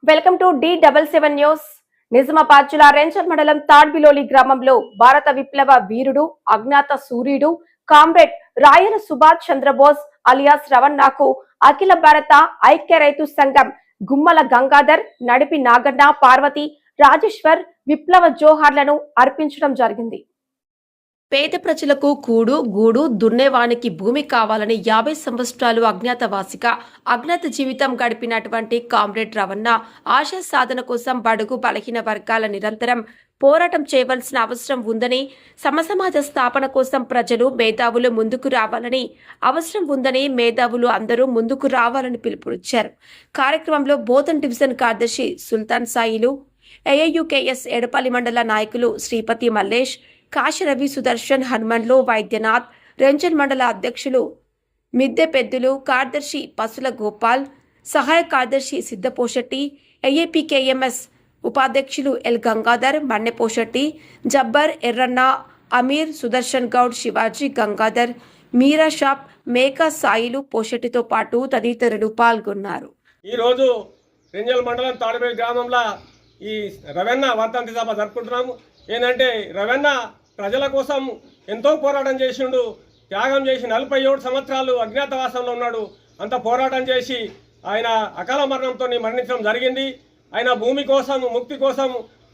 Welcome to D77 news. Nizamabad జిల్లా రెంచల్ మండలం తాడ్బిలోలి గ్రామంలో భారత విప్లవ వీరుడు అజ్ఞాత సూర్యుడు కామ్రేడ్ రాయల సుభాష్ చంద్రబోస్ అలియాస్ రవణ్ణకు అఖిల భారత ఐక్య రైతు సంఘం గుమ్మల గంగాధర్, నడిపి నాగన్న, పార్వతి, రాజేశ్వర్ విప్లవ జోహార్లను అర్పించడం జరిగింది. పేద ప్రజలకు కూడు గూడు దున్నేవానికి భూమి కావాలని 50 సంవత్సరాలు అజ్ఞాతవాసిగా అజ్ఞాత జీవితం గడిపినటువంటి కామ్రేడ్ రవణ ఆశా సాధన కోసం బడుగు బలహీన వర్గాల నిరంతరం పోరాటం చేయవలసిన అవసరం ఉందని, సమసమాజ స్థాపన కోసం ప్రజలు మేధావులు ముందుకు రావాలని అవసరం ఉందని, మేధావులు అందరూ ముందుకు రావాలని పిలుపునిచ్చారు. కార్యక్రమంలో బోధన్ డివిజన్ కార్యదర్శి సుల్తాన్ సాయిలు, ఏఐయుకేఎస్ ఎడపల్లి మండల నాయకులు శ్రీపతి మల్లేష్, కాశరవి, సుదర్శన్, హనుమన్లు, వైద్యనాథ్, రెంజన్ మండల అధ్యక్షులు మిద్దె పెద్దులు, కార్యదర్శి పసుల గోపాల్, సహాయ కార్యదర్శి సిద్ధపోషెట్టి, ఏఏపీకేఎంఎస్ ఉపాధ్యక్షులు ఎల్ గంగాధర్, మన్నెపోషెట్టి, జబ్బర్, ఎర్రన్న, అమీర్, సుదర్శన్ గౌడ్, శివాజీ, గంగాధర్, మీరా షాప్, మేకా సాయిలు, పోషెట్టితో పాటు తదితరులు పాల్గొన్నారు. ఈరోజు రెంజల్ మండలం తాడిపల్లి గ్రామంలో ఈ రవణ వర్ధంతి సభ జరుపుకుంటున్నాము. ఏంటంటే రవణ ప్రజల కోసం ఎంతో పోరాటం చేసిండు, త్యాగం చేసి 47 సంవత్సరాలు అజ్ఞాతవాసంలో ఉన్నాడు. అంత పోరాటం చేసి ఆయన అకాల మరణంతో మరణించడం జరిగింది. ఆయన భూమి కోసం, ముక్తి కోసం,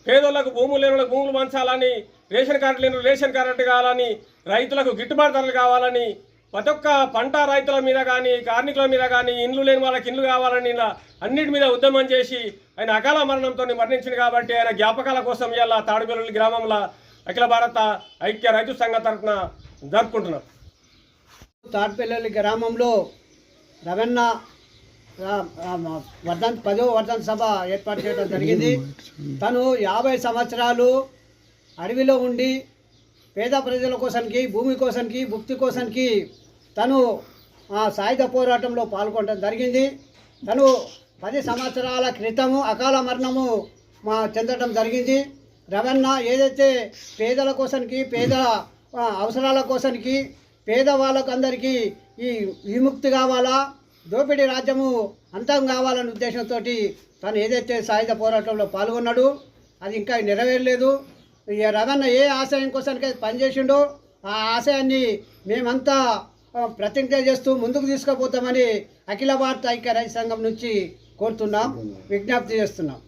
పేదోళ్లకు భూములు లేని వాళ్ళకు భూములు పంచాలని, రేషన్ కార్డు లేని రేషన్ కార్డు కావాలని, రైతులకు గిట్టుబాటు ధరలు కావాలని, ప్రతి ఒక్క పంట రైతుల మీద కానీ, కార్మికుల మీద కానీ, ఇండ్లు లేని వాళ్ళకి ఇండ్లు కావాలని, ఇలా అన్నిటి మీద ఉద్యమం చేసి ఆయన అకాల మరణంతో మరణించింది. కాబట్టి ఆయన జ్ఞాపకాల కోసం ఇలా తాడిబెల్లి గ్రామంలో అఖిల భారత ఐక్య రైతు సంఘం తరఫున జరుపుకుంటున్నాం. తాడిపల్లి గ్రామంలో రవణ వర్ధంతి 10వ వర్ధంతి సభ ఏర్పాటు చేయడం జరిగింది. తను 50 సంవత్సరాలు అడవిలో ఉండి పేద ప్రజల కోసానికి, భూమి కోసానికి, ముక్తి కోసానికి తను సాయుధ పోరాటంలో పాల్గొనడం జరిగింది. తను 10 సంవత్సరాల క్రితము అకాల మరణము చెందడం జరిగింది. రవణ ఏదైతే పేదల కోసానికి, పేద అవసరాల కోసానికి, పేదవాళ్ళకు అందరికీ ఈ విముక్తి కావాలా, దోపిడీ రాజ్యము అంతం కావాలనే ఉద్దేశంతో తను ఏదైతే సాయుధ పోరాటంలో పాల్గొన్నాడు అది ఇంకా నెరవేరలేదు. రవణ ఏ ఆశయం కోసానికి పనిచేసిండో ఆ ఆశయాన్ని మేమంతా ప్రతిజ్ఞ చేస్తూ ముందుకు తీసుకుపోతామని అఖిల భారత ఐక్య రైతు సంఘం నుంచి కోరుతున్నాం, విజ్ఞప్తి చేస్తున్నాం.